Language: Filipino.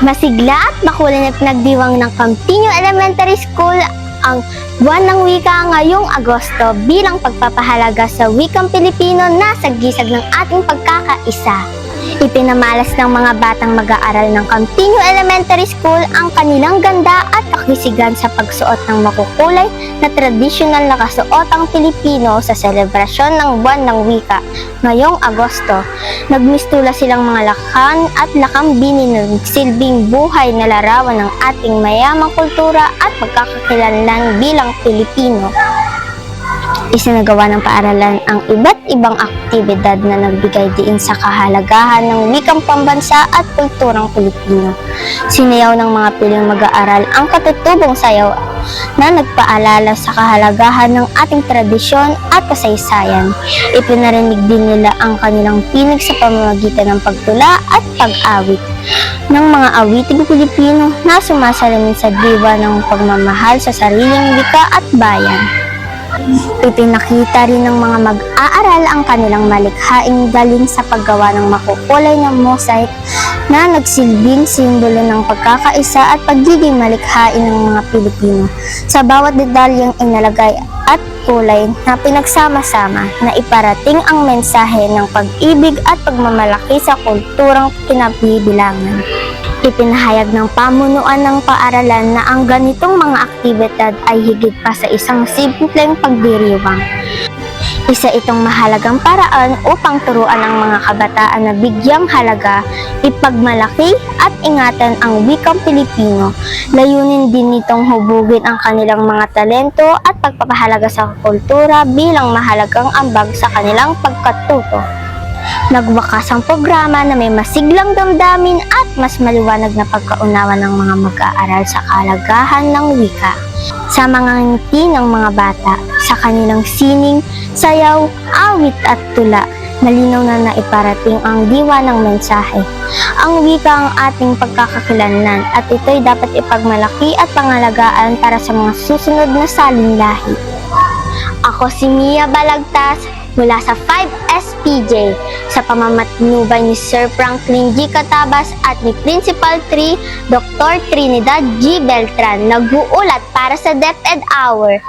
Masigla at makulay na pinagdiwang ng Campiño Elementary School ang buwan ng wika ngayong Agosto bilang pagpapahalaga sa wikang Pilipino na sagisag ng ating pagkakaisa. Ipinamalas ng mga batang mag-aaral ng Campiño Elementary School ang kanilang ganda at kakisigan sa pagsuot ng makukulay na tradisyonal na kasuotang Pilipino sa selebrasyon ng buwan ng wika ngayong Agosto. Nagmistula silang mga lakan at lakambini na nagsilbing buhay na larawan ng ating mayamang kultura at pagkakakilanlan bilang Pilipino. Isinagawa ng paaralan ang iba't ibang aktibidad na nagbigay diin sa kahalagahan ng wikang pambansa at kulturang Pilipino. Sinayaw ng mga piling mag-aaral ang katutubong sayaw na nagpaalala sa kahalagahan ng ating tradisyon at kasaysayan. Ipinarinig din nila ang kanilang pinig sa pamamagitan ng pagtula at pag-awit ng mga awiting Pilipino na sumasalamin sa diwa ng pagmamahal sa sariling wika at bayan. Ipinakita rin ng mga mag-aaral ang kanilang malikhaing galing sa paggawa ng makukulay na mosaic na nagsilbing simbolo ng pagkakaisa at pagiging malikhain ng mga Pilipino. Sa bawat detalyeng inalagay at kulay na pinagsama-sama na iparating ang mensahe ng pag-ibig at pagmamalaki sa kulturang kinabibilangan. Ipinahayag ng pamunuan ng paaralan na ang ganitong mga aktibidad ay higit pa sa isang simpleng pagdiriwang. Isa itong mahalagang paraan upang turuan ang mga kabataan na bigyang halaga, ipagmalaki at ingatan ang wikang Pilipino. Layunin din nitong hubugin ang kanilang mga talento at pagpapahalaga sa kultura bilang mahalagang ambag sa kanilang pagkatuto. Nagwakas ang programa na may masiglang damdamin at mas maliwanag na pagkaunawa ng mga mag-aaral sa kahalagahan ng wika. Sa mga ngiti ng mga bata, sa kanilang sining, sayaw, awit at tula, malinaw na naiparating ang diwa ng mensahe. Ang wika ang ating pagkakakilanlan at ito'y dapat ipagmalaki at pangalagaan para sa mga susunod na salinlahi. Ako si Mia Balagtas mula sa 5SPJ sa pamamatnubay ni Sir Franklin G. Catabas at ni Principal 3 Dr. Trinidad G. Beltran, nag-uulat para sa DepEd Hour.